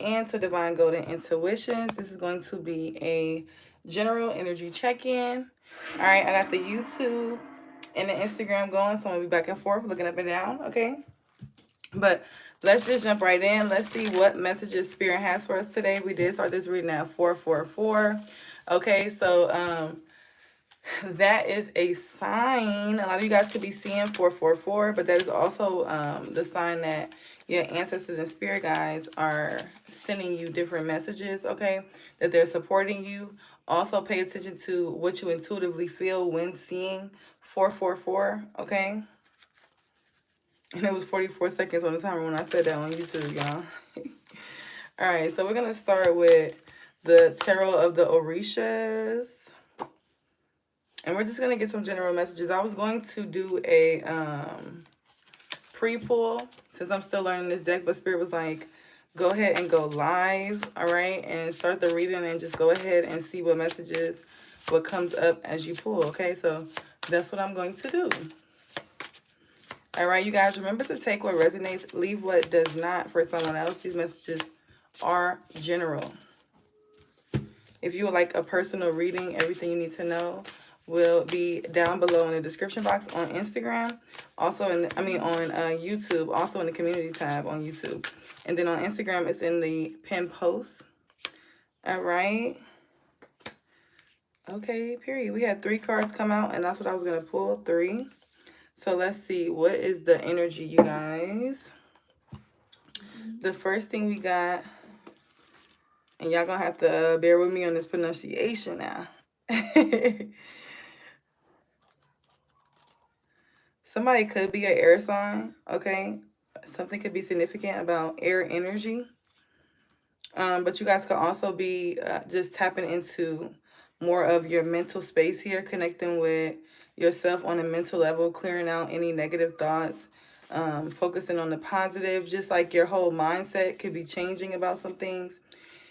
and to Divine Golden Intuitions. This is going to be a general energy check-in. All right, I got the YouTube and the Instagram going, so I'm gonna be back and forth, looking up and down, okay? But let's just jump right in. Let's see what messages Spirit has for us today. We did start this reading at 444. Okay, so that is a sign. A lot of you guys could be seeing 444, but that is also the sign that your ancestors and spirit guides are sending you different messages, okay? That they're supporting you. Also, pay attention to what you intuitively feel when seeing 444, okay? And it was 44 seconds on the timer when I said that on YouTube, y'all. All right, so we're going to start with the Tarot of the Orishas. And we're just going to get some general messages. I was going to do a pre-pull since I'm still learning this deck, but Spirit was like, go ahead and go live, all right? And start the reading and just go ahead and see what messages, what comes up as you pull, okay? So that's what I'm going to do. All right, you guys, remember to take what resonates, leave what does not for someone else. These messages are general. If you would like a personal reading, everything you need to know will be down below in the description box on Instagram, also on YouTube, also in the community tab on YouTube. And then on Instagram, it's in the pinned post. All right. Okay, period. We had 3 cards come out, and that's what I was going to pull, 3. So let's see. What is the energy, you guys? The first thing we got, and y'all going to have to bear with me on this pronunciation now. Somebody could be an air sign, okay? Something could be significant about air energy. But you guys could also be just tapping into more of your mental space here, connecting with yourself on a mental level, clearing out any negative thoughts, focusing on the positive, just like your whole mindset could be changing about some things.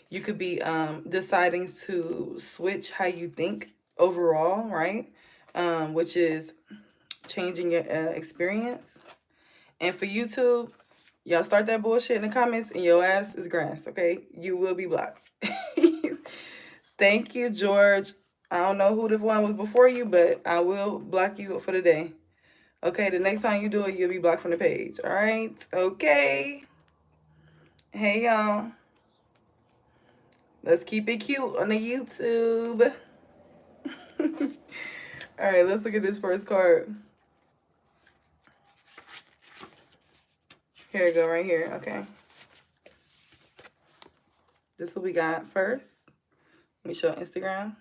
You could be deciding to switch how you think overall, right? Which is changing your experience. And for YouTube, y'all start that bullshit in the comments and your ass is grass, okay? You will be blocked. Thank you, George. I don't know who the one was before you, but I will block you for the day. Okay, the next time you do it, you'll be blocked from the page. All right? Okay. Hey, y'all. Let's keep it cute on the YouTube. All right, let's look at this first card. Here we go, right here. Okay. This is what we got first. Let me show Instagram.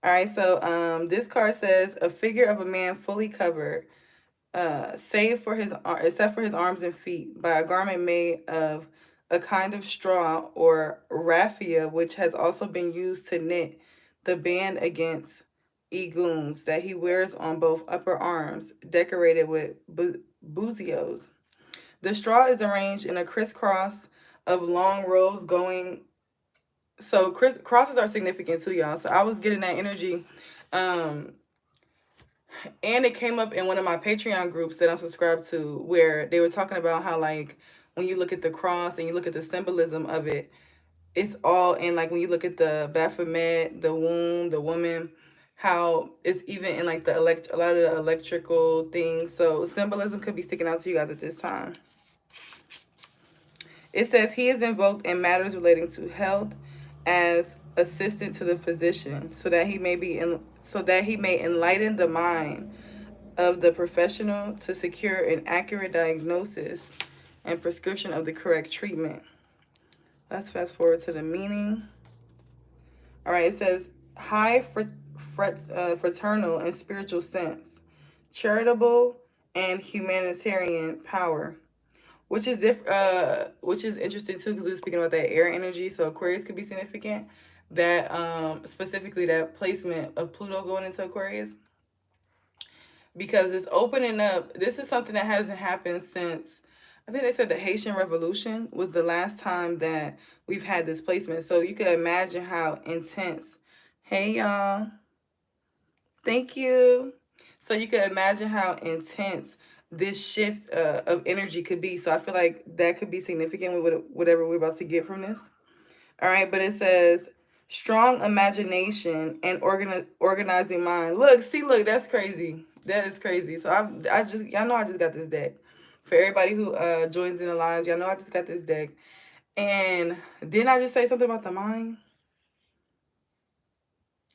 All right, so this card says a figure of a man fully covered, save for his except for his arms and feet, by a garment made of a kind of straw or raffia, which has also been used to knit the band against eguns that he wears on both upper arms, decorated with buzios. The straw is arranged in a crisscross of long rows going. So crosses are significant too, y'all. So I was getting that energy. And it came up in one of my Patreon groups that I'm subscribed to, where they were talking about how, like, when you look at the cross and you look at the symbolism of it, it's all in, like, when you look at the Baphomet, the womb, the woman, how it's even in, like, a lot of the electrical things. So symbolism could be sticking out to you guys at this time. It says he is invoked in matters relating to health as assistant to the physician, so that he may enlighten the mind of the professional to secure an accurate diagnosis and prescription of the correct treatment. Let's fast forward to the meaning. All right, it says high fraternal and spiritual sense, charitable and humanitarian power, which is interesting too, because we were speaking about that air energy. So Aquarius could be significant. That specifically that placement of Pluto going into Aquarius, because it's opening up. This is something that hasn't happened since, I think they said the Haitian Revolution was the last time that we've had this placement. So you can imagine how intense. Hey, y'all. Thank you. So you can imagine how intense this shift of energy could be. So I feel like that could be significant with whatever we're about to get from this. All right, but it says strong imagination and organizing mind. Look, see, look, that's crazy. That is crazy. So I just, y'all know I just got this deck. For everybody who joins in the lives, y'all know I just got this deck. And didn't I just say something about the mind?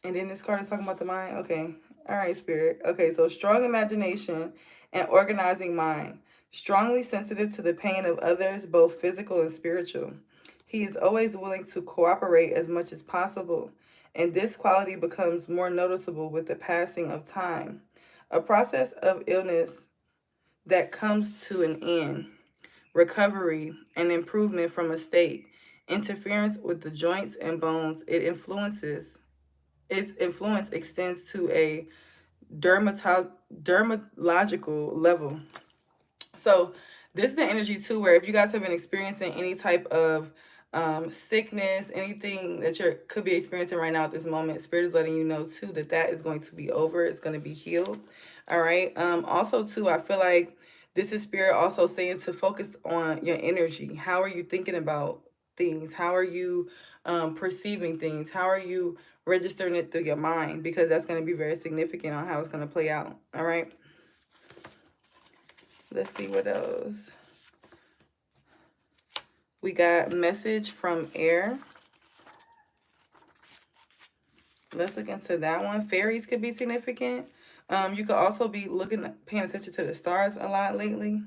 And then this card is talking about the mind. Okay. All right, Spirit. Okay, so strong imagination and organizing mind. Strongly sensitive to the pain of others, both physical and spiritual. He is always willing to cooperate as much as possible, and this quality becomes more noticeable with the passing of time. A process of illness that comes to an end, recovery and improvement from a state, interference with the joints and bones. Its influence extends to a dermatological level. So this is the energy too, where if you guys have been experiencing any type of sickness, anything that you could be experiencing right now at this moment, Spirit is letting you know too that that is going to be over. It's going to be healed. All right. Also too, I feel like this is Spirit also saying to focus on your energy. How are you thinking about things? How are you perceiving things? How are you registering it through your mind? Because that's going to be very significant on how it's going to play out. All right. Let's see what else. We got message from air. Let's look into that one. Fairies could be significant. You could also be paying attention to the stars a lot lately.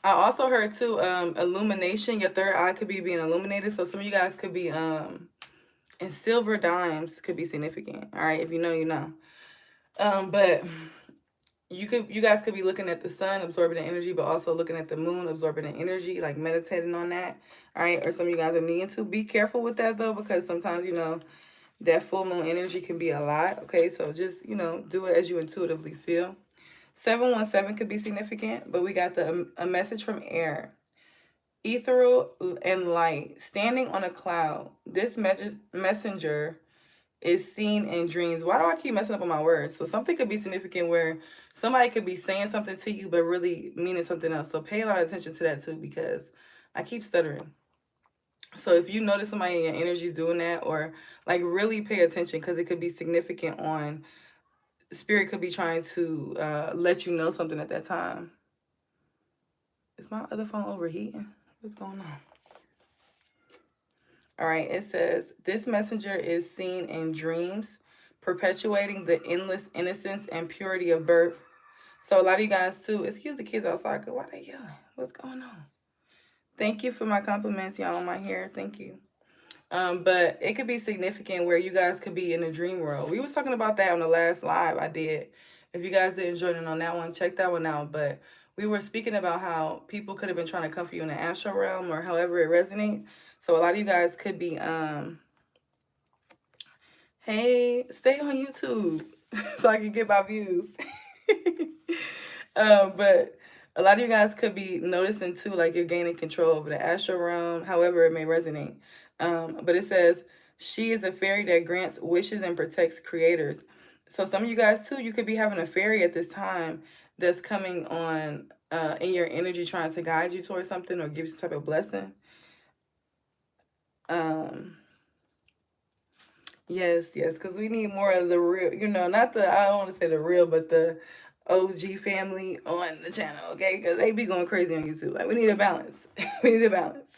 I also heard too, illumination. Your third eye could be being illuminated. So some of you guys could be, and silver dimes could be significant. All right, if you know, you know. But you guys could be looking at the sun, absorbing the energy, but also looking at the moon, absorbing the energy, like meditating on that. All right, or some of you guys are needing to be careful with that though, because sometimes, you know, that full moon energy can be a lot. Okay, so just, you know, do it as you intuitively feel. 717 could be significant, but we got a message from air. Ethereal and light, standing on a cloud. This messenger is seen in dreams. Why do I keep messing up on my words? So something could be significant where somebody could be saying something to you, but really meaning something else. So pay a lot of attention to that too, because I keep stuttering. So if you notice somebody in your energy is doing that, or like really pay attention, because it could be significant on Spirit could be trying to let you know something at that time. Is my other phone overheating? What's going on? All right, it says, this messenger is seen in dreams, perpetuating the endless innocence and purity of birth. So a lot of you guys too, excuse the kids outside, why they yelling? What's going on? Thank you for my compliments, y'all, on my hair. Thank you. But it could be significant where you guys could be in a dream world. We was talking about that on the last live I did. If you guys didn't join in on that one, check that one out. But we were speaking about how people could have been trying to come for you in the astral realm, or however it resonates. So a lot of you guys could be, hey, stay on YouTube so I can get my views. But a lot of you guys could be noticing too, like you're gaining control over the astral realm, however it may resonate. But it says, she is a fairy that grants wishes and protects creators. So some of you guys too, you could be having a fairy at this time that's coming on in your energy, trying to guide you towards something or give you some type of blessing. Yes, because we need more of the real, you know, not the, I don't want to say the real, but the OG family on the channel, okay? Because they be going crazy on YouTube. Like, we need a balance. We need a balance.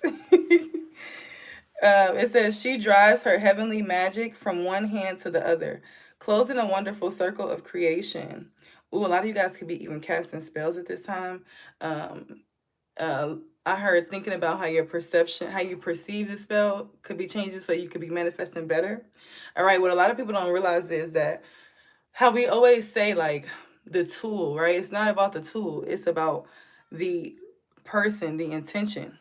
It says, she drives her heavenly magic from one hand to the other, closing a wonderful circle of creation. Ooh, a lot of you guys could be even casting spells at this time. I heard thinking about how your perception, how you perceive the spell could be changing so you could be manifesting better. All right, what a lot of people don't realize is that how we always say, like, the tool, right? It's not about the tool. It's about the person, the intention.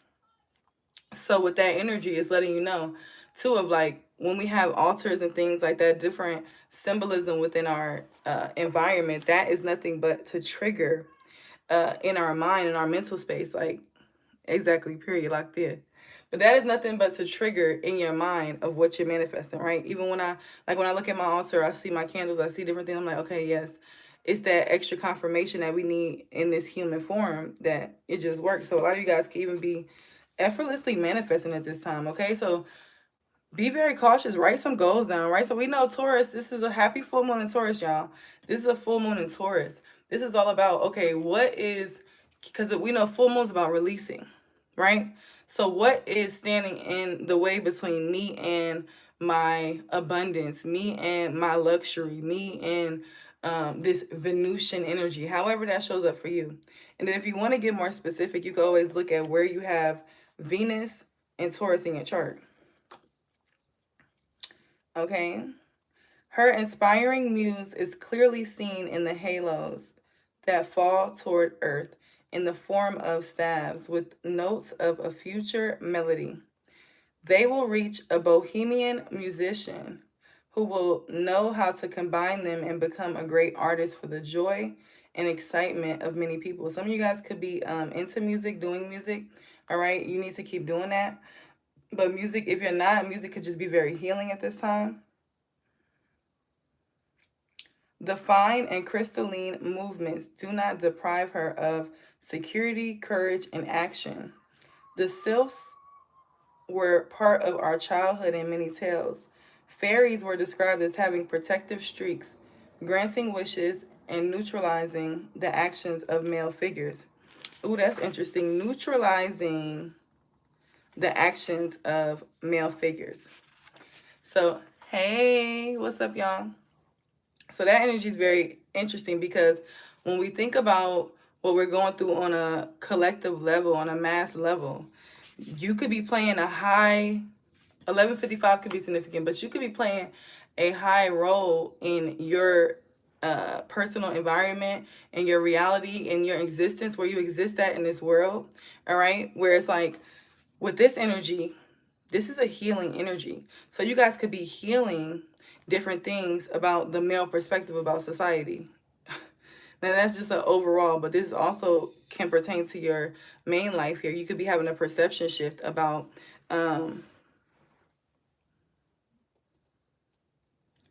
So with that energy, it's letting you know, too, of like when we have altars and things like that, different symbolism within our environment, that is nothing but to trigger in our mind, in our mental space, like, exactly, period, locked in. But that is nothing but to trigger in your mind of what you're manifesting, right? Even when I look at my altar, I see my candles, I see different things. I'm like, okay, yes. it's that extra confirmation that we need in this human form that it just works. So a lot of you guys can even be effortlessly manifesting at this time, okay? So be very cautious. Write some goals down, right? So we know Taurus, this is a happy full moon in Taurus, y'all. This is a full moon in Taurus. This is all about, okay, what is, because we know full moon's about releasing, right? So what is standing in the way between me and my abundance, me and my luxury, me and this Venusian energy, however that shows up for you. And then if you want to get more specific, you can always look at where you have Venus and Taurus in your chart. Okay. Her inspiring muse is clearly seen in the halos that fall toward Earth in the form of staves with notes of a future melody. They will reach a bohemian musician who will know how to combine them and become a great artist for the joy and excitement of many people. Some of you guys could be into music, doing music. All right. You need to keep doing that. But music, if you're not, music could just be very healing at this time. The fine and crystalline movements do not deprive her of security, courage, and action. The sylphs were part of our childhood in many tales. Fairies were described as having protective streaks, granting wishes and neutralizing the actions of male figures. Ooh, that's interesting. Neutralizing the actions of male figures. So, hey, what's up, y'all? So that energy is very interesting because when we think about what we're going through on a collective level, on a mass level, you could be playing a high, 1155 could be significant, but you could be playing a high role in your personal environment and your reality and your existence, where you exist at in this world, all right? Where it's like, with this energy, this is a healing energy. So you guys could be healing different things about the male perspective about society. Now that's just an overall, but this also can pertain to your main life here. You could be having a perception shift about,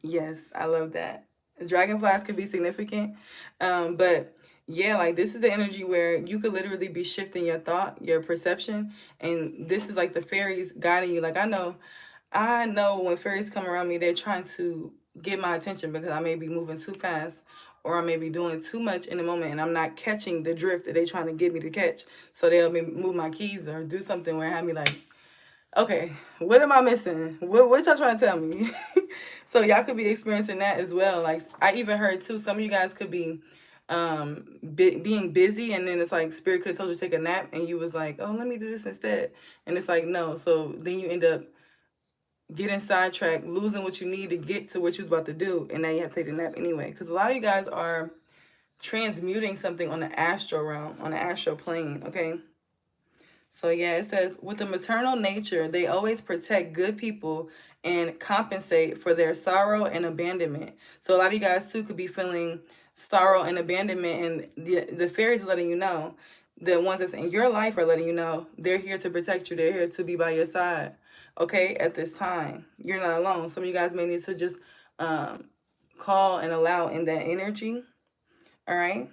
yes, I love that. Dragonflies could be significant, but yeah, like this is the energy where you could literally be shifting your thought, your perception, and this is like the fairies guiding you. Like I know when fairies come around me, they're trying to get my attention because I may be moving too fast or I may be doing too much in the moment and I'm not catching the drift that they're trying to get me to catch. So they'll move my keys or do something where I have me like, okay, what am I missing? What y'all trying to tell me? So y'all could be experiencing that as well. Like I even heard too, some of you guys could be being busy and then it's like spirit could have told you to take a nap and you was like, oh, let me do this instead. And it's like, no. So then you end up getting sidetracked, losing what you need to get to what you was about to do, and now you have to take a nap anyway. Because a lot of you guys are transmuting something on the astral realm, on the astral plane, okay? So yeah, it says, with a maternal nature, they always protect good people and compensate for their sorrow and abandonment. So a lot of you guys too could be feeling sorrow and abandonment, and the fairies are letting you know, the ones that's in your life are letting you know, they're here to protect you. They're here to be by your side, okay, at this time. You're not alone. Some of you guys may need to just call and allow in that energy, all right?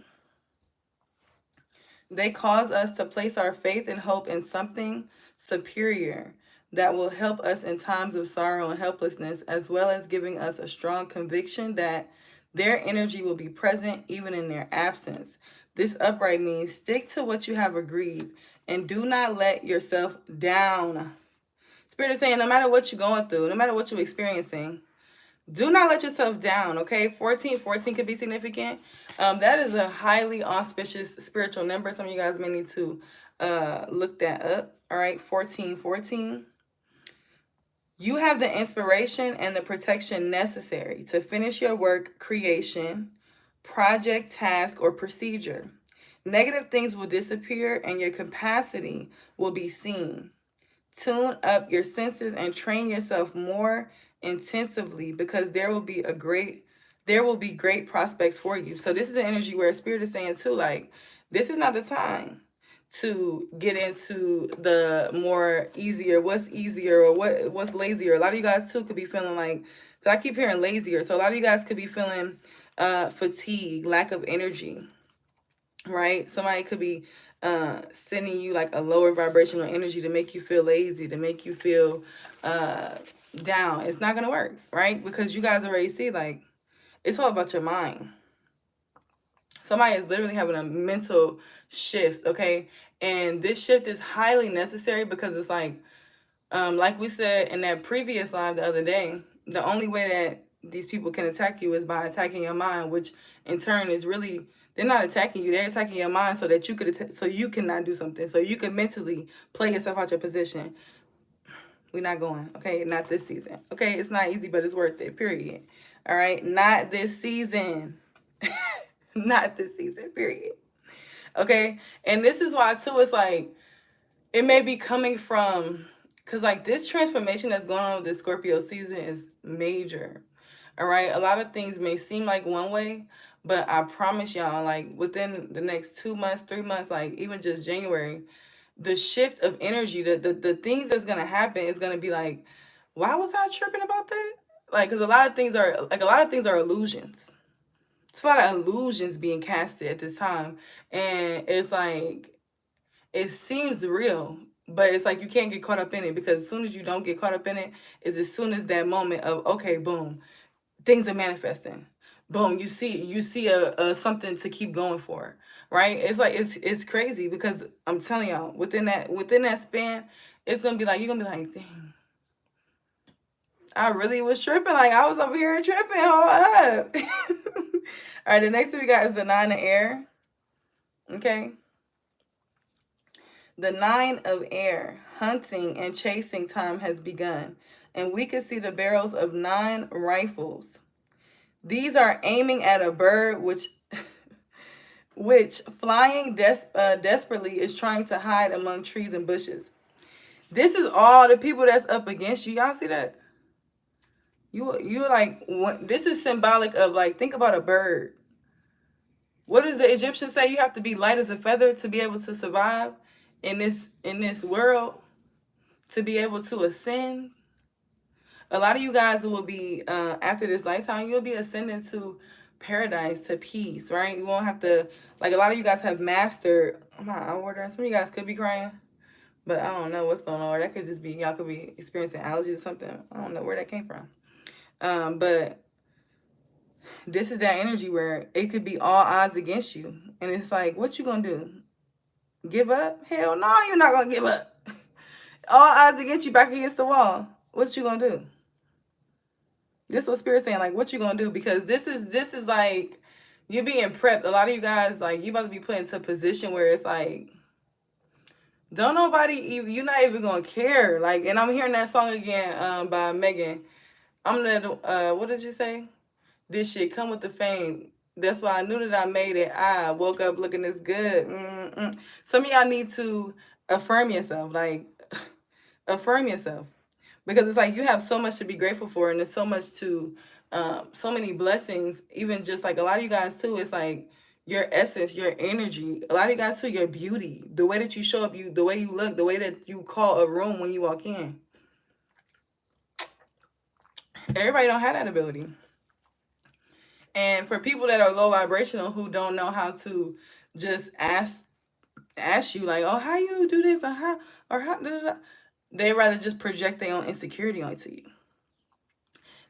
They cause us to place our faith and hope in something superior that will help us in times of sorrow and helplessness, as well as giving us a strong conviction that their energy will be present even in their absence. This upright means stick to what you have agreed and do not let yourself down. Spirit is saying no matter what you're going through, no matter what you're experiencing, do not let yourself down, okay? 14 could be significant. That is a highly auspicious spiritual number. Some of you guys may need to look that up, all right? 14. You have the inspiration and the protection necessary to finish your work, creation, project, task, or procedure. Negative things will disappear and your capacity will be seen. Tune up your senses and train yourself more intensively because there will be great prospects for you. So this is the energy where Spirit is saying too, like, this is not the time to get into the more easier, what's easier or what's lazier. A lot of you guys too could be feeling like, because I keep hearing lazier. So a lot of you guys could be feeling fatigue, lack of energy, right? Somebody could be sending you like a lower vibrational energy to make you feel lazy, to make you feel down. It's not gonna work, right? Because you guys already see, like, it's all about your mind. Somebody is literally having a mental shift, okay? And this shift is highly necessary because it's like we said in that previous live the other day, the only way that these people can attack you is by attacking your mind, which in turn is really, they're not attacking you, they're attacking your mind so that you could so you cannot do something, so you can mentally play yourself out your position. We're not going, okay? Not this season, okay? It's not easy, but it's worth it, period. All right? Not this season. Not this season, period. Okay? And this is why, too, it's like, it may be coming from, because like this transformation that's going on with the Scorpio season is major. All right? A lot of things may seem like one way, but I promise y'all, like within the next 2 months, 3 months, like even just January, the shift of energy, the things that's gonna happen is gonna be like, why was I tripping about that? Like, because a lot of things are illusions. It's a lot of illusions being casted at this time, and it's like, it seems real, but it's like you can't get caught up in it, because as soon as you don't get caught up in it is as soon as that moment of, okay, boom, things are manifesting. Boom, you see a something to keep going for, right? It's like it's crazy, because I'm telling y'all, within that span, it's gonna be like, you're gonna be like, dang, I really was tripping. Like, I was over here tripping. Hold up. All right, the next thing we got is the 9 of air. Okay. The 9 of air, hunting and chasing time has begun, and we can see the barrels of 9 rifles. These are aiming at a bird which flying desperately is trying to hide among trees and bushes. This is all the people that's up against you. Y'all see that? You like, this is symbolic of, like, think about a bird. What does the Egyptians say? You have to be light as a feather to be able to survive in this world, to be able to ascend. A lot of you guys will be, after this lifetime, you'll be ascending to paradise, to peace, right? You won't have to, like, a lot of you guys have mastered, I'm ordering. Some of you guys could be crying, but I don't know what's going on. Or that could just be, y'all could be experiencing allergies or something. I don't know where that came from. But this is that energy where it could be all odds against you. And it's like, what you gonna do? Give up? Hell no, you're not gonna give up. All odds against you, back against the wall. What you gonna do? This is what Spirit's saying, like, what you gonna do? Because this is like, you're being prepped. A lot of you guys, like, you about to be put into a position where it's like, don't nobody, you're not even gonna care. Like, and I'm hearing that song again by Megan. I'm gonna, what did you say? This shit come with the fame. That's why I knew that I made it. I woke up looking this good. Some of y'all need to affirm yourself. Like, affirm yourself. Because it's like, you have so much to be grateful for, and there's so much to, so many blessings. Even just like a lot of you guys too, it's like your essence, your energy. A lot of you guys too, your beauty, the way that you show up, the way you look, the way that you call a room when you walk in. Everybody don't have that ability. And for people that are low vibrational, who don't know how to just ask you, like, oh, how you do this, or how da, da, da, they rather just project their own insecurity onto you.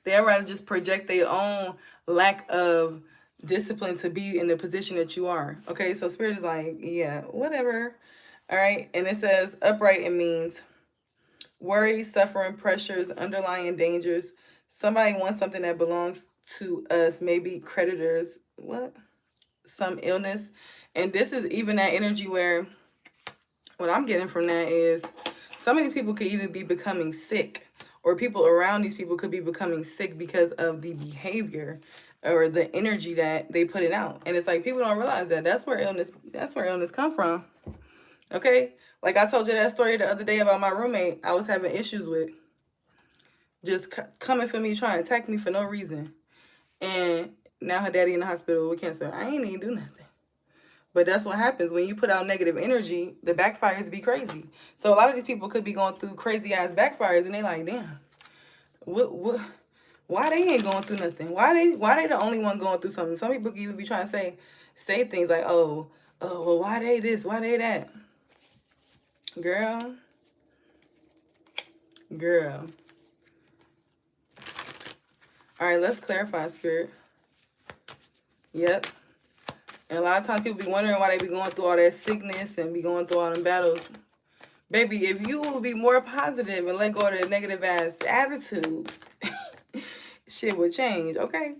They rather just project their own lack of discipline to be in the position that you are. Okay, so Spirit is like, yeah, whatever. All right, and it says upright, it means worry, suffering, pressures, underlying dangers. Somebody wants something that belongs to us, maybe creditors, some illness. And this is even that energy where, what I'm getting from that is, some of these people could even be becoming sick, or people around these people could be becoming sick because of the behavior or the energy that they put it out. And it's like, people don't realize that that's where illness come from. Okay, like I told you that story the other day about my roommate I was having issues with, just coming for me, trying to attack me for no reason. And now her daddy in the hospital with cancer. I ain't even do nothing. But that's what happens when you put out negative energy. The backfires be crazy. So a lot of these people could be going through crazy ass backfires, and they like, damn, what Why they ain't going through nothing? Why they the only one going through something? Some people even be trying to say things like, oh, well, why they this? Why they that? Girl. All right, let's clarify, Spirit. Yep. And a lot of times people be wondering why they be going through all that sickness and be going through all them battles. Baby, if you will be more positive and let go of that negative ass attitude, shit will change, okay?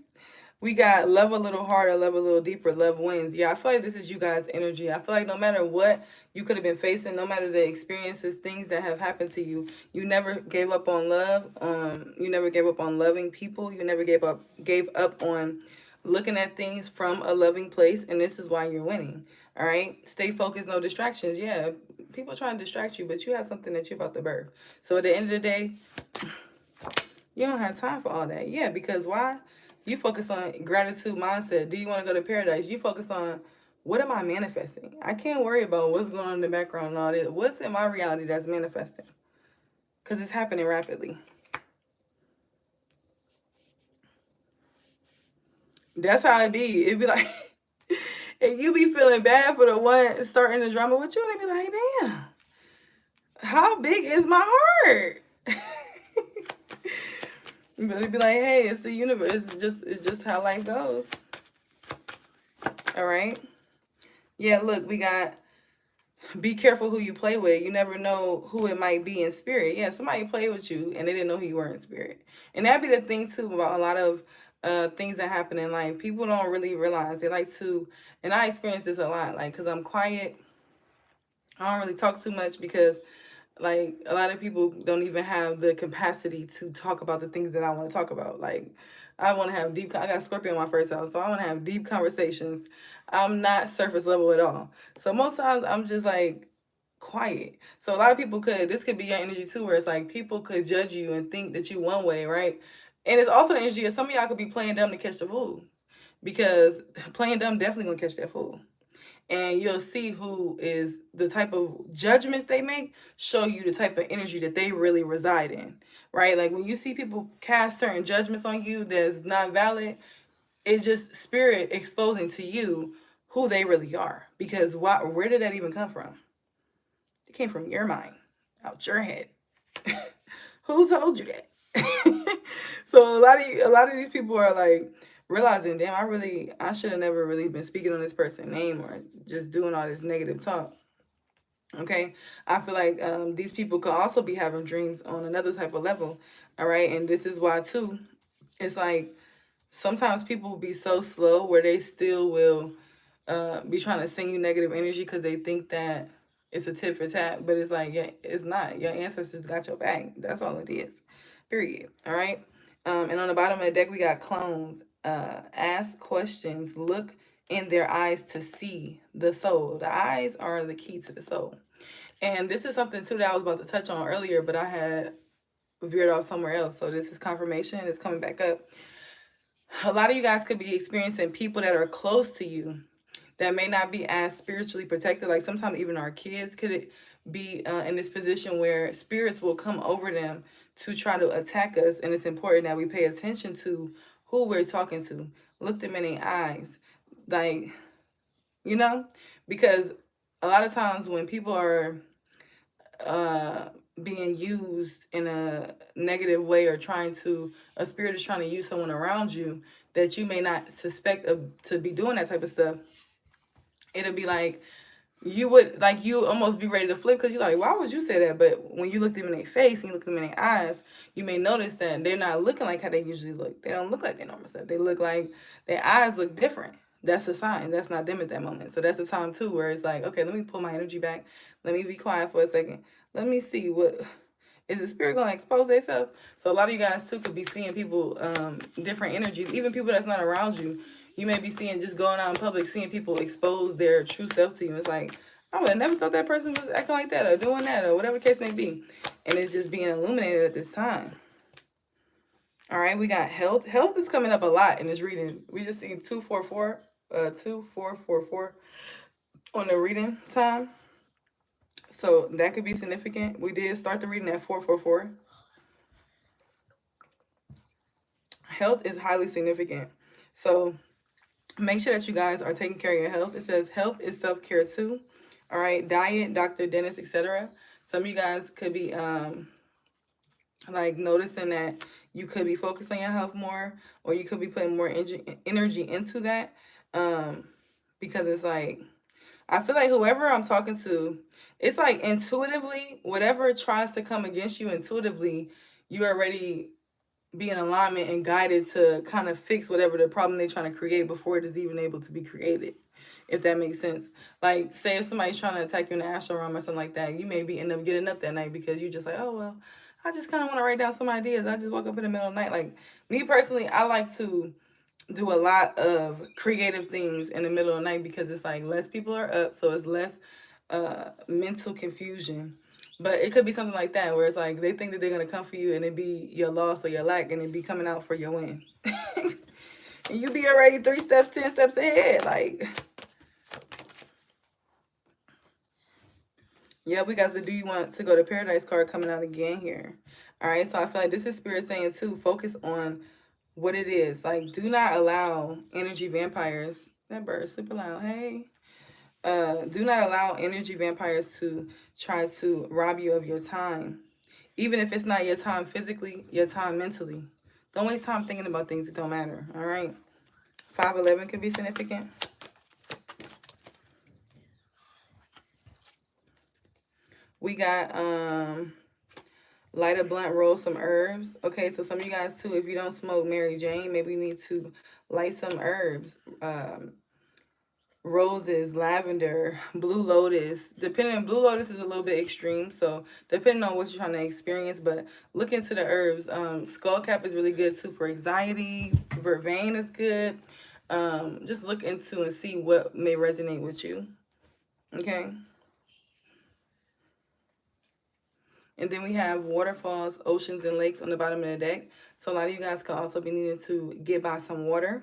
We got love a little harder, love a little deeper, love wins. Yeah, I feel like this is you guys' energy. I feel like no matter what you could have been facing, no matter the experiences, things that have happened to you, you never gave up on love. You never gave up on loving people. You never gave up on looking at things from a loving place, and this is why you're winning. All right? Stay focused, no distractions. Yeah, people trying to distract you, but you have something that you're about to birth. So at the end of the day, you don't have time for all that. Yeah, because why? You focus on gratitude mindset. Do you want to go to paradise? You focus on, what am I manifesting? I can't worry about what's going on in the background and all this. What's in my reality that's manifesting? Because it's happening rapidly. That's how it be. It'd be like, and you be feeling bad for the one starting the drama with you, and they be like, damn, how big is my heart? But it'd be like, hey, it's the universe. It's just how life goes. All right. Yeah, look, we got, be careful who you play with. You never know who it might be in spirit. Yeah, somebody played with you and they didn't know who you were in spirit. And that'd be the thing too about a lot of things that happen in life. People don't really realize. They like to, and I experience this a lot, like, because I'm quiet. I don't really talk too much because, like, a lot of people don't even have the capacity to talk about the things that I want to talk about. Like, I want to have deep, I got Scorpio in my first house, so I want to have deep conversations. I'm not surface level at all. So most times I'm just like quiet. So a lot of people this could be your energy too, where it's like people could judge you and think that you one way, right? And it's also the energy of some of y'all could be playing dumb to catch the fool, because playing dumb definitely gonna catch that fool. And you'll see who is the type of judgments they make, show you the type of energy that they really reside in, right? Like when you see people cast certain judgments on you that's not valid, it's just spirit exposing to you who they really are. Because where did that even come from? It came from your mind, out your head. Who told you that? So a lot of these people are like realizing, damn, I should have never really been speaking on this person's name or just doing all this negative talk. Okay, I feel like these people could also be having dreams on another type of level. All right, and this is why too. It's like sometimes people will be so slow where they still will be trying to send you negative energy because they think that it's a tit for tat, but it's like, yeah, it's not. Your ancestors got your back. That's all it is. Period. All right. And on the bottom of the deck, we got clones. Ask questions. Look in their eyes to see the soul. The eyes are the key to the soul. And this is something too that I was about to touch on earlier, but I had veered off somewhere else. So this is confirmation. It's coming back up. A lot of you guys could be experiencing people that are close to you that may not be as spiritually protected. Like sometimes even our kids could be in this position where spirits will come over them to try to attack us. And it's important that we pay attention to who we're talking to. Look them in the eyes. Like, you know, because a lot of times when people are being used in a negative way, or a spirit is trying to use someone around you that you may not suspect to be doing that type of stuff, it'll be like you almost be ready to flip, because you're like, why would you say that? But when you look them in their face and you look them in their eyes, you may notice that they're not looking like how they usually look. They don't look like their normal stuff. They look like their eyes look different. That's a sign. That's not them at that moment. So that's the time too where it's like, okay, let me pull my energy back. Let me be quiet for a second. Let me see, what is the spirit going to expose themselves? So a lot of you guys too could be seeing people, different energies, even people that's not around you. You may be seeing, just going out in public, seeing people expose their true self to you. It's like, I would have never thought that person was acting like that or doing that or whatever case may be. And it's just being illuminated at this time. All right, we got health. Health is coming up a lot in this reading. We just seen 2444 on the reading time. So that could be significant. We did start the reading at 444. health is highly significant. So make sure that you guys are taking care of your health. It says health is self-care too. All right, diet, doctor, dentist, etc. Some of you guys could be like noticing that you could be focused on your health more, or you could be putting more energy into that, because it's like, I feel like whoever I'm talking to, it's like intuitively, whatever tries to come against you intuitively, you already be in alignment and guided to kind of fix whatever the problem they're trying to create before it is even able to be created, if that makes sense. Like, say if somebody's trying to attack you in the astral realm or something like that, you may be end up getting up that night because you just like, oh well, I just kind of want to write down some ideas. I just woke up in the middle of the night. Like me personally, I like to do a lot of creative things in the middle of the night because it's like less people are up, so it's less mental confusion. But it could be something like that where it's like they think that they're gonna come for you and it be your loss or your lack and it be coming out for your win. And you be already 3 steps, 10 steps ahead. Like, yeah, we got the do you want to go to paradise card coming out again here. All right, so I feel like this is spirit saying too, focus on what it is. Like, do not allow energy vampires. That bird's super loud. Hey. Do not allow energy vampires to try to rob you of your time. Even if it's not your time physically, your time mentally. Don't waste time thinking about things that don't matter. All right. 511 can be significant. We got light a blunt, roll some herbs. Okay, so some of you guys too, if you don't smoke Mary Jane, maybe you need to light some herbs. Roses, lavender, blue lotus. Blue lotus is a little bit extreme, so depending on what you're trying to experience, but look into the herbs. Skullcap is really good too for anxiety. Vervain is good. Just look into and see what may resonate with you. Okay. And then we have waterfalls, oceans, and lakes on the bottom of the deck. So a lot of you guys could also be needing to get by some water.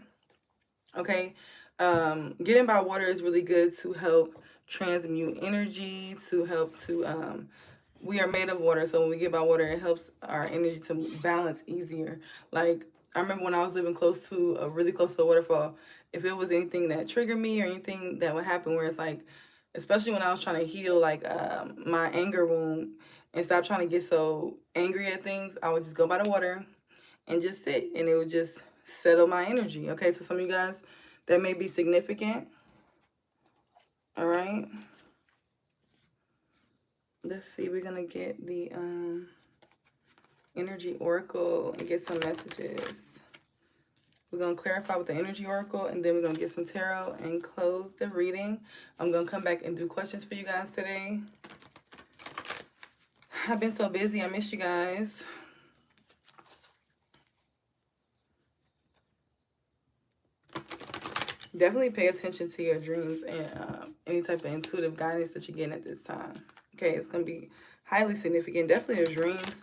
Okay. Getting by water is really good to help transmute energy, to help to, we are made of water. So when we get by water, it helps our energy to balance easier. Like, I remember when I was living really close to a waterfall, if it was anything that triggered me or anything that would happen where it's like, especially when I was trying to heal like my anger wound and stop trying to get so angry at things, I would just go by the water and just sit and it would just settle my energy. Okay, so some of you guys, that may be significant. All right. Let's see, we're going to get the energy oracle and get some messages. We're going to clarify with the energy oracle, and then we're going to get some tarot and close the reading. I'm going to come back and do questions for you guys today. I've been so busy. I missed you guys. Definitely pay attention to your dreams and any type of intuitive guidance that you're getting at this time. Okay, it's going to be highly significant. Definitely your dreams.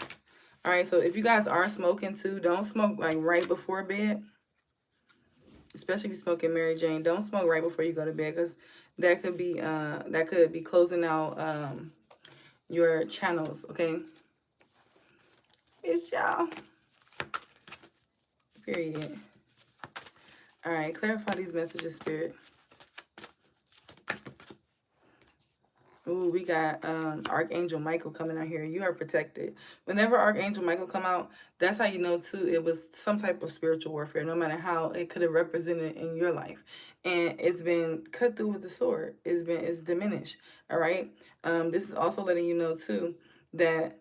All right, so if you guys are smoking too, don't smoke like right before bed. Especially if you're smoking Mary Jane, don't smoke right before you go to bed because that could be closing out your channels. Okay, it's y'all. Period. All right, clarify these messages, Spirit. Ooh, we got Archangel Michael coming out here. You are protected. Whenever Archangel Michael come out, that's how you know too it was some type of spiritual warfare, no matter how it could have represented in your life. And it's been cut through with the sword. It's diminished. All right. This is also letting you know too that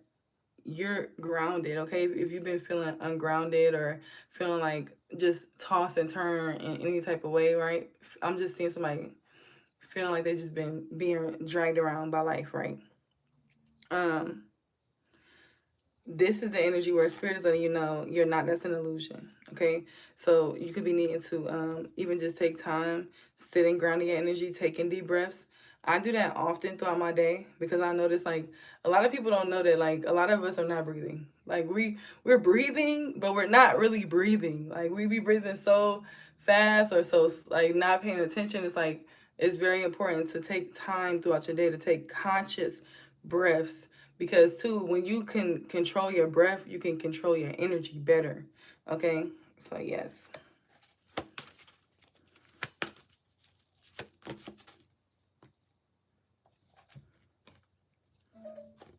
you're grounded. Okay. If you've been feeling ungrounded or feeling like just toss and turn in any type of way, right? I'm just seeing somebody feeling like they just been being dragged around by life, right? This is the energy where spirit is letting you know you're not, that's an illusion. Okay, so you could be needing to even just take time, sitting, grounding your energy, taking deep breaths. I do that often throughout my day because I notice like a lot of people don't know that like a lot of us are not breathing. Like we're breathing, but we're not really breathing. Like we be breathing so fast or so like not paying attention. It's like it's very important to take time throughout your day to take conscious breaths because too, when you can control your breath, you can control your energy better. Okay, So yes.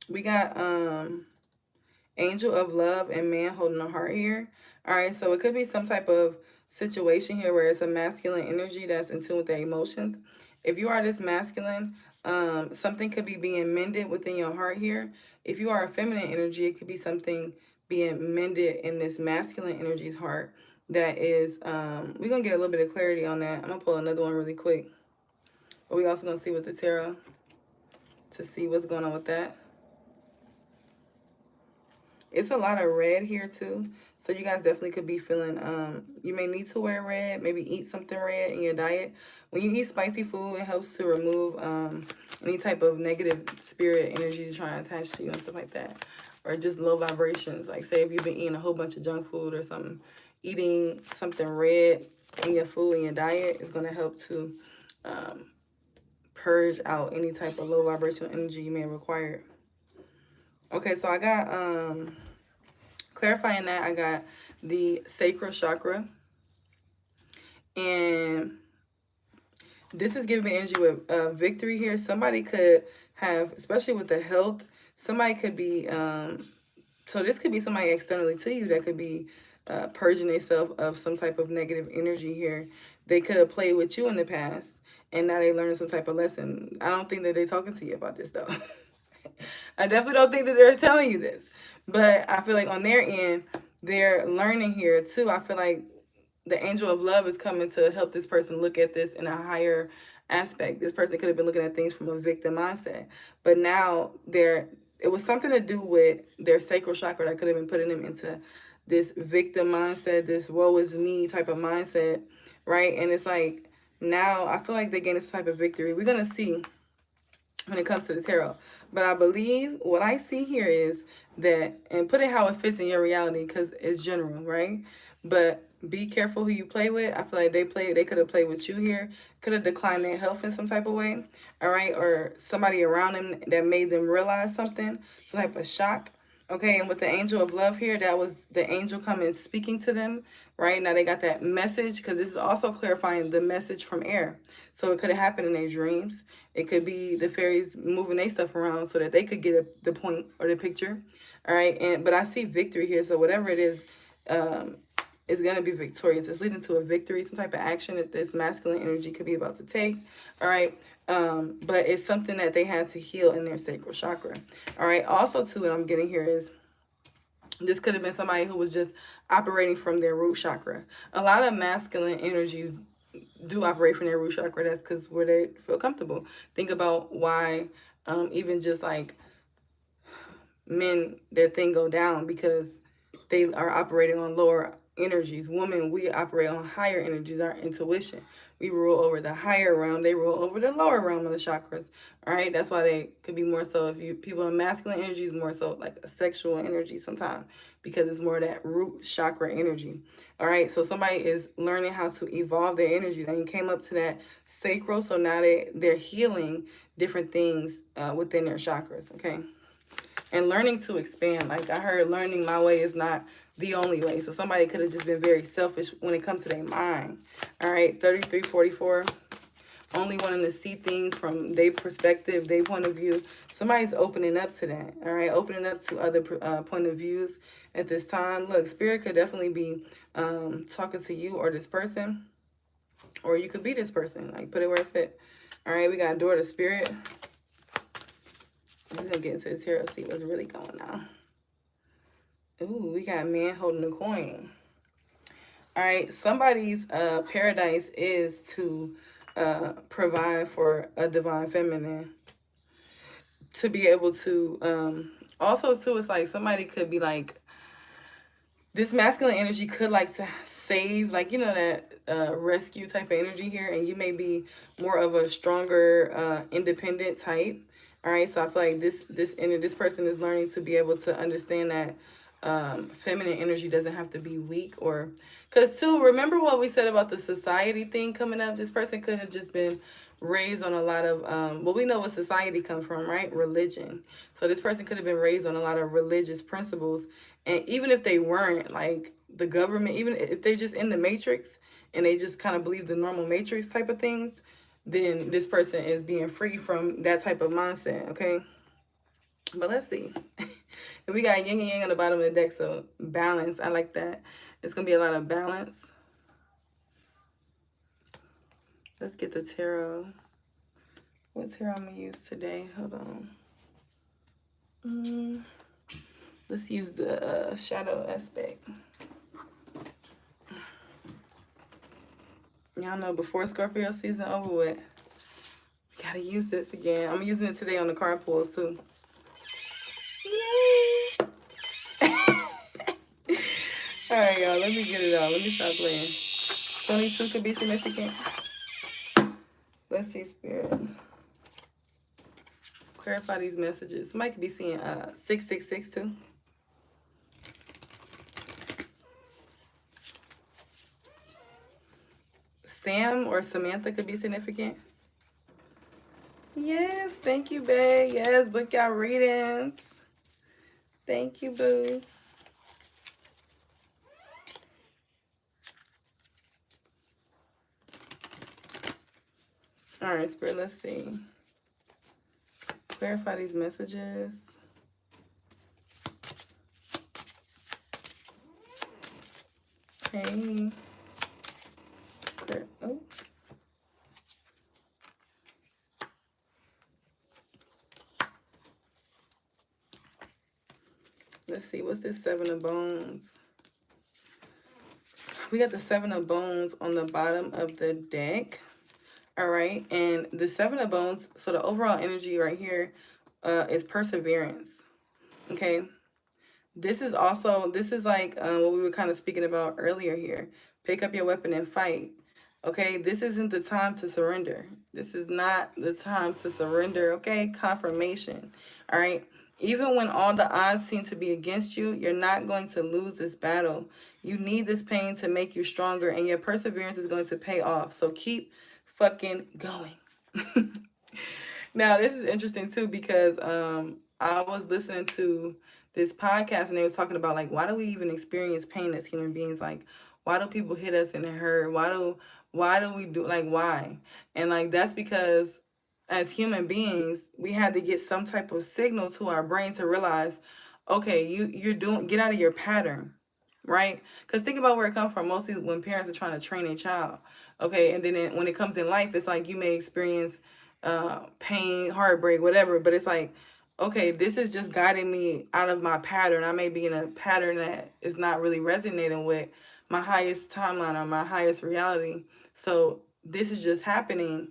We got angel of love and man holding a heart here. All right, so it could be some type of situation here where it's a masculine energy that's in tune with their emotions. If you are this masculine, something could be being mended within your heart here. If you are a feminine energy, it could be something being mended in this masculine energy's heart. That is, we're going to get a little bit of clarity on that. I'm going to pull another one really quick. But we also going to see with the tarot to see what's going on with that. It's a lot of red here too. So you guys definitely could be feeling, you may need to wear red, maybe eat something red in your diet. When you eat spicy food, it helps to remove any type of negative spirit energies trying to attach to you and stuff like that. Or just low vibrations. Like say if you've been eating a whole bunch of junk food or something, eating something red in your food, in your diet is going to help to purge out any type of low vibrational energy you may have acquired. Okay, so I got, clarifying that, I got the sacral chakra. And this is giving me energy with victory here. Somebody could have, especially with the health, somebody could be, so this could be somebody externally to you that could be purging themselves of some type of negative energy here. They could have played with you in the past, and now they learned some type of lesson. I don't think that they're talking to you about this, though. I definitely don't think that they're telling you this. But I feel like on their end, they're learning here, too. I feel like the angel of love is coming to help this person look at this in a higher aspect. This person could have been looking at things from a victim mindset. But now it was something to do with their sacral chakra that could have been putting them into this victim mindset, this woe is me type of mindset, right? And it's like now I feel like they're getting this type of victory. We're going to see when it comes to the tarot. But I believe what I see here is that, and put it how it fits in your reality because it's general, right? But be careful who you play with. I feel like they could have played with you here, could have declined their health in some type of way, all right? Or somebody around them that made them realize something, some type of shock. Okay, and with the angel of love here, that was the angel coming speaking to them, right? Now they got that message because this is also clarifying the message from air. So it could have happened in their dreams. It could be the fairies moving their stuff around so that they could get the point or the picture, all right? But I see victory here, so whatever it is going to be victorious. It's leading to a victory, some type of action that this masculine energy could be about to take, all right? But it's something that they had to heal in their sacral chakra. All right. Also, too, what I'm getting here is this could have been somebody who was just operating from their root chakra. A lot of masculine energies do operate from their root chakra. That's because where they feel comfortable. Think about why even just like men, their thing go down because they are operating on lower energies. Women, we operate on higher energies, our intuition. We rule over the higher realm. They rule over the lower realm of the chakras. All right. That's why they could be more so, if you people in masculine energy is more so like a sexual energy sometimes because it's more that root chakra energy. All right. So somebody is learning how to evolve their energy. They came up to that sacral. So now they're healing different things within their chakras. Okay. And learning to expand. Like I heard, learning my way is not the only way. So somebody could have just been very selfish when it comes to their mind. All right, 3344. Only wanting to see things from their perspective, their point of view. Somebody's opening up to that. All right, opening up to other point of views at this time. Look, spirit could definitely be talking to you or this person. Or you could be this person. Like, put it where it fit. All right, we got door to spirit. We're going to get into this here and see what's really going on. Ooh, we got man holding a coin. All right, somebody's paradise is to provide for a divine feminine. To be able to, also too, it's like somebody could be like, this masculine energy could like to save, like, you know, that rescue type of energy here. And you may be more of a stronger, independent type. All right, so I feel like this person is learning to be able to understand that feminine energy doesn't have to be weak. Or because too, remember what we said about the society thing coming up? This person could have just been raised on a lot of, well, we know what society comes from, right? Religion. So this person could have been raised on a lot of religious principles. And even if they weren't, like the government, even if they just in the matrix and they just kind of believe the normal matrix type of things, then this person is being free from that type of mindset, okay? But let's see. And we got yin and yang on the bottom of the deck, so balance. I like that. It's going to be a lot of balance. Let's get the tarot. What tarot I'm going to use today? Hold on. Let's use the shadow aspect. Y'all know before Scorpio season over with, gotta use this again. I'm using it today on the card pulls too. Yay! All right, y'all. Let me get it out. Let me stop playing. 22 could be significant. Let's see, Spirit. Clarify these messages. Somebody could be seeing 666 too. Sam or Samantha could be significant. Yes, thank you, babe. Yes, book y'all readings. Thank you, boo. All right, Spirit, let's see. Clarify these messages. Hey. Oh. Let's see, what's this Seven of Bones? We got the Seven of Bones on the bottom of the deck. All right, and the Seven of Bones, so the overall energy right here is perseverance. Okay, this is like what we were kind of speaking about earlier here. Pick up your weapon and fight. Okay, this isn't the time to surrender. This is not the time to surrender. Okay, confirmation. All right, even when all the odds seem to be against you, you're not going to lose this battle. You need this pain to make you stronger, and your perseverance is going to pay off. So keep fucking going. Now, this is interesting too, because I was listening to this podcast and they was talking about, like, why do we even experience pain as human beings? Like, why do people hit us and it hurt? Why do we do, like, why? And like, that's because as human beings, we had to get some type of signal to our brain to realize, okay, get out of your pattern, right? Because think about where it comes from. Mostly when parents are trying to train a child, okay, and then when it comes in life, it's like you may experience pain, heartbreak, whatever, but it's like, okay, this is just guiding me out of my pattern. I may be in a pattern that is not really resonating with my highest timeline or my highest reality. So this is just happening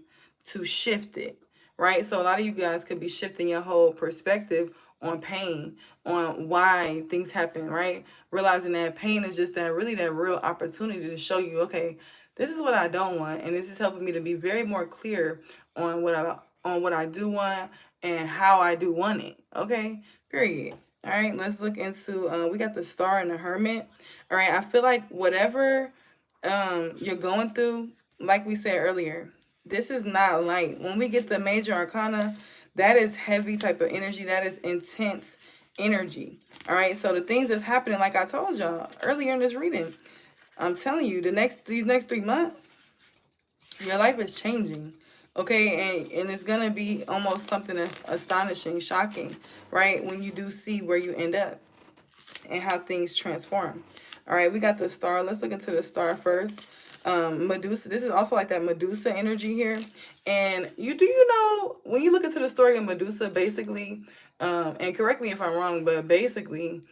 to shift it, right? So a lot of you guys could be shifting your whole perspective on pain, on why things happen, right? Realizing that pain is just that real opportunity to show you, okay, this is what I don't want, and this is helping me to be very more clear on what I do want and how I do want it. Okay, period. All right, let's look into we got the Star and the Hermit. All right, I feel like whatever you're going through, like we said earlier, this is not light. When we get the Major Arcana, that is heavy type of energy. That is intense energy. All right, so the things that's happening, like I told y'all earlier in this reading, I'm telling you, these next 3 months, your life is changing. Okay, and it's gonna be almost something that's astonishing, shocking, right? When you do see where you end up and how things transform. All right, we got the Star. Let's look into the Star first. Medusa. This is also like that Medusa energy here. And you know, when you look into the story of Medusa, basically, and correct me if I'm wrong, but basically,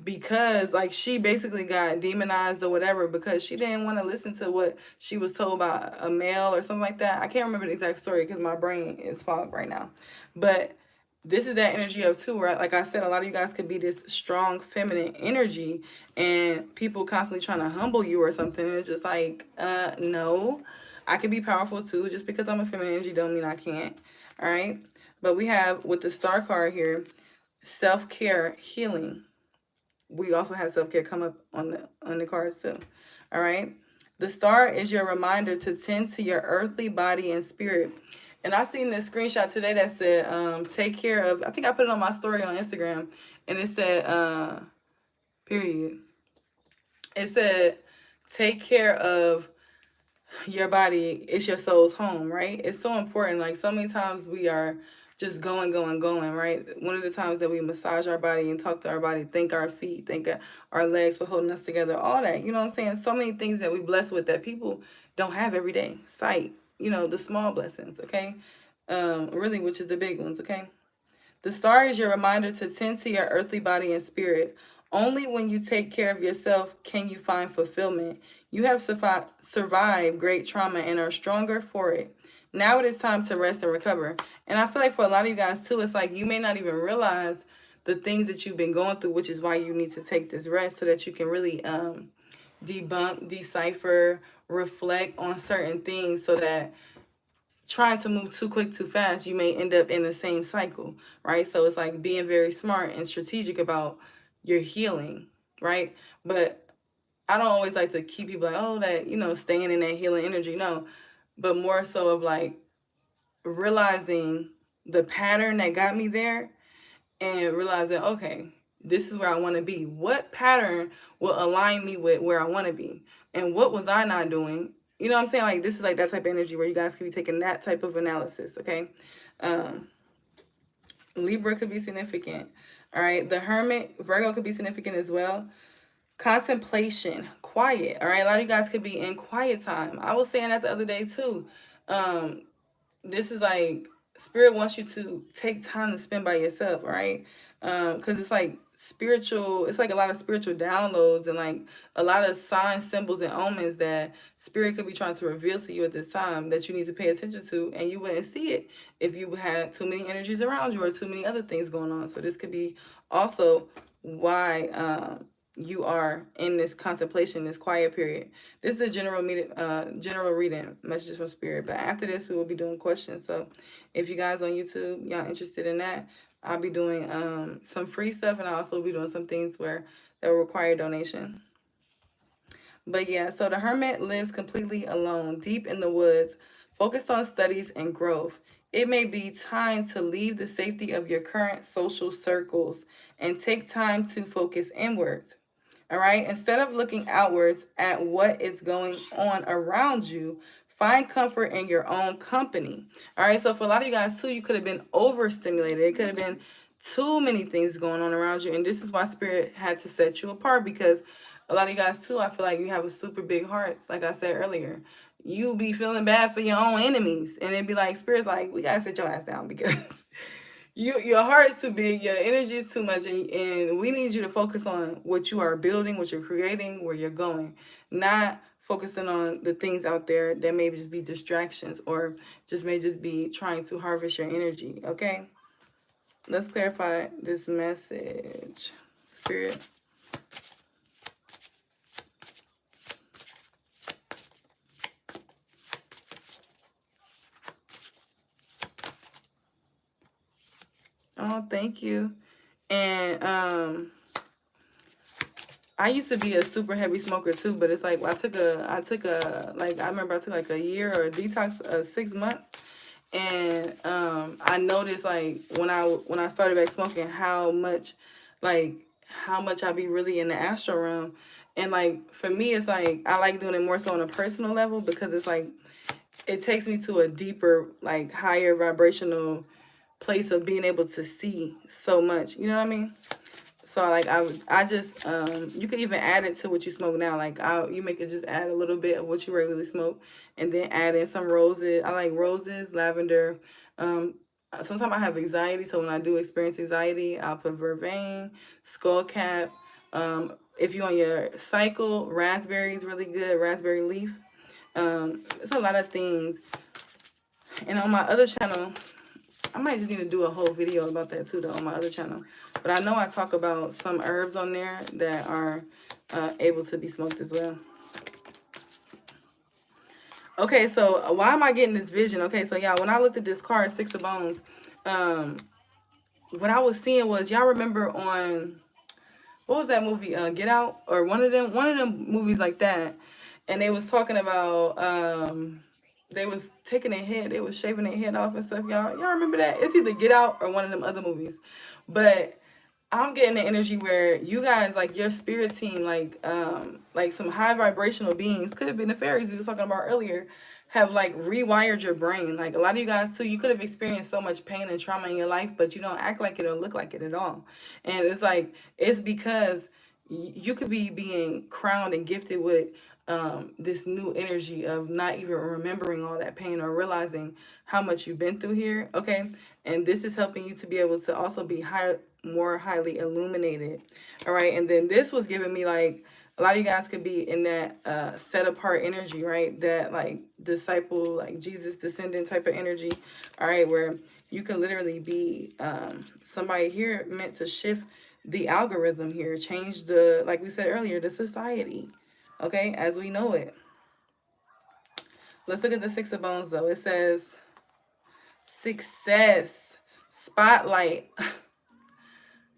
because like she basically got demonized or whatever because she didn't want to listen to what she was told by a male or something like that. I can't remember the exact story because my brain is fogged right now. But this is that energy of two, right? Like I said, a lot of you guys could be this strong feminine energy and people constantly trying to humble you or something. And it's just like, no, I can be powerful too. Just because I'm a feminine energy don't mean I can't. All right. But we have with the Star card here, self-care, healing. We also have self-care come up on the cards too. All right. The star is your reminder to tend to your earthly body and spirit. And I seen this screenshot today that said, take care of, I think I put it on my story on Instagram, and it said, period. It said, take care of your body. It's your soul's home, right? It's so important. Like, so many times we are just going, right? One of the times that we massage our body and talk to our body, thank our feet, thank our legs for holding us together, all that, you know what I'm saying? So many things that we bless with that people don't have every day. Sight, you know, the small blessings, okay? Really, which is the big ones, okay? The star is your reminder to tend to your earthly body and spirit. Only when you take care of yourself can you find fulfillment. You have survived great trauma and are stronger for it. Now it is time to rest and recover. And I feel like for a lot of you guys too, it's like you may not even realize the things that you've been going through, which is why you need to take this rest so that you can really debunk, decipher, reflect on certain things, so that trying to move too quick, too fast, you may end up in the same cycle, right? So it's like being very smart and strategic about your healing, right? But I don't always like to keep people like, oh, that, you know, staying in that healing energy. No, but more so of like realizing the pattern that got me there and realizing, okay, this is where I want to be. What pattern will align me with where I want to be? And what was I not doing? You know what I'm saying? Like, this is like that type of energy where you guys could be taking that type of analysis, okay? Libra could be significant. All right. The Hermit, Virgo could be significant as well. Contemplation, quiet. All right. A lot of you guys could be in quiet time. I was saying that the other day too. This is like Spirit wants you to take time to spend by yourself, all right? Because it's like spiritual, it's like a lot of spiritual downloads and like a lot of signs, symbols, and omens that Spirit could be trying to reveal to you at this time that you need to pay attention to, and you wouldn't see it if you had too many energies around you or too many other things going on. So this could be also why you are in this contemplation, this quiet period. This is a general reading, messages from Spirit. But after this, we will be doing questions. So if you guys on YouTube, y'all interested in that, I'll be doing some free stuff, and I'll also be doing some things that will require donation. But yeah, so the Hermit lives completely alone, deep in the woods, focused on studies and growth. It may be time to leave the safety of your current social circles and take time to focus inwards. All right. Instead of looking outwards at what is going on around you, find comfort in your own company. All right. So for a lot of you guys too, you could have been overstimulated. It could have been too many things going on around you. And this is why Spirit had to set you apart, because a lot of you guys too, I feel like you have a super big heart. Like I said earlier, you be feeling bad for your own enemies. And it'd be like, Spirit's like, we got to sit your ass down because your heart's too big, your energy is too much, and we need you to focus on what you are building, what you're creating, where you're going, not focusing on the things out there that may just be distractions or may just be trying to harvest your energy. Okay, let's clarify this message, Spirit. Oh, thank you. And I used to be a super heavy smoker too, but it's like I took a like I remember I took like a year or a detox 6 months, and I noticed like when I started back smoking how much I be really in the astral realm, and like for me it's like I like doing it more so on a personal level because it's like it takes me to a deeper, like higher vibrational place of being able to see so much. You know what I mean? So like I just you could even add it to what you smoke now. Like you make it just add a little bit of what you regularly smoke, and then add in some roses. I like roses, lavender. Sometimes I have anxiety, so when I do experience anxiety, I'll put vervain, skullcap. If you're on your cycle, raspberry is really good. Raspberry leaf. It's a lot of things. And on my other channel, I might just need to do a whole video about that too, though, on my other channel. But I know I talk about some herbs on there that are able to be smoked as well. Okay, so why am I getting this vision? Okay, so y'all, when I looked at this card, Six of Bones, what I was seeing was, y'all remember on, what was that movie, Get Out? Or one of them movies like that. and they was talking about they was taking their head, they was shaving their head off and stuff. Y'all remember that? It's either Get Out or one of them other movies. But I'm getting the energy where you guys, like your spirit team, like some high vibrational beings, could have been the fairies we was talking about earlier, have like rewired your brain. Like a lot of you guys too, you could have experienced so much pain and trauma in your life, but you don't act like it or look like it at all. And it's like it's because you could be being crowned and gifted with this new energy of not even remembering all that pain or realizing how much you've been through here. Okay, and this is helping you to be able to also be more highly illuminated. All right, and then this was giving me like a lot of you guys could be in that set apart energy, right? That like disciple, like Jesus descendant type of energy. All right, where you can literally be somebody here meant to shift the algorithm here, change the, like we said earlier, the society, okay, as we know it. Let's look at the Six of Bones though. It says success, spotlight.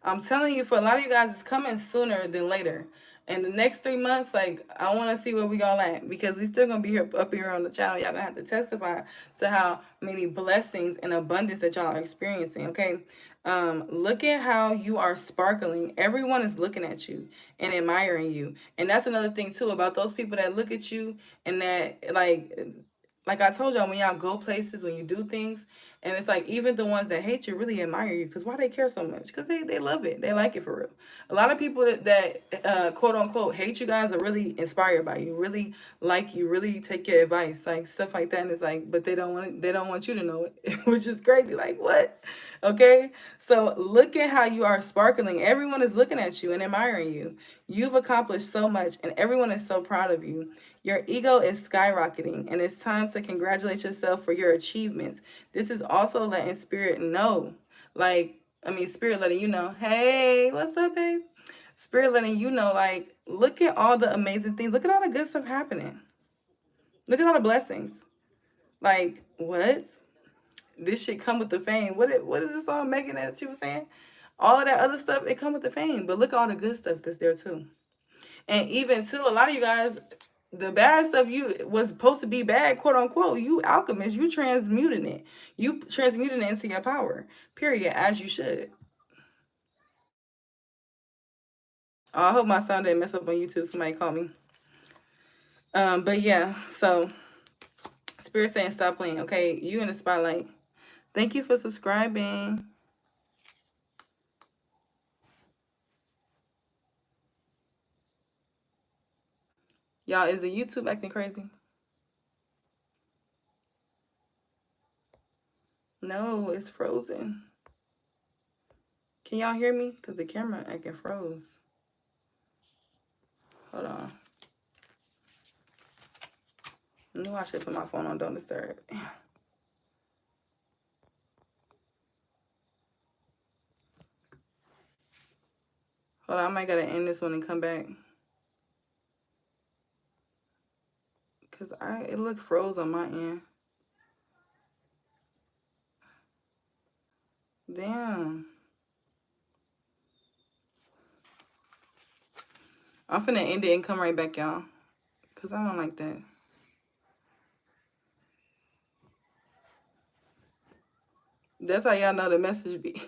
I'm telling you, for a lot of you guys, it's coming sooner than later. And the next 3 months, like, I want to see where we all at, because we still going to be here up here on the channel. Y'all going to have to testify to how many blessings and abundance that y'all are experiencing, okay? Look at how you are sparkling. Everyone is looking at you and admiring you. And that's another thing, too, about those people that look at you and that, like I told y'all, when y'all go places, when you do things, and it's like even the ones that hate you really admire you, because why they care so much? Because they love it. They like it for real. A lot of people that quote unquote hate you guys are really inspired by you, really like you, really take your advice, like stuff like that. And it's like, but they don't want you to know it, which is crazy. Like what? Okay. So look at how you are sparkling. Everyone is looking at you and admiring you. You've accomplished so much, and everyone is so proud of you. Your ego is skyrocketing, and it's time to congratulate yourself for your achievements. This is also letting spirit know, spirit letting you know, hey, what's up, babe? Spirit letting you know, like, look at all the amazing things. Look at all the good stuff happening. Look at all the blessings. Like, what? This shit come with the fame. What is this song Megan that she was saying? All of that other stuff, it come with the fame. But look at all the good stuff that's there too. And even too, a lot of you guys, the bad stuff you was supposed to be bad, quote unquote, you alchemist, you transmuting it. You transmuting it into your power. Period. As you should. Oh, I hope my sound didn't mess up on YouTube. Somebody call me. But yeah, so Spirit saying stop playing. Okay, you in the spotlight. Thank you for subscribing. Y'all, is the YouTube acting crazy? No, it's frozen. Can y'all hear me? Because the camera acting froze. Hold on. I knew I should put my phone on Don't Disturb. Hold on, I might gotta end this one and come back. Because it looked froze on my end. Damn. I'm finna end it and come right back, y'all. Because I don't like that. That's how y'all know the message be.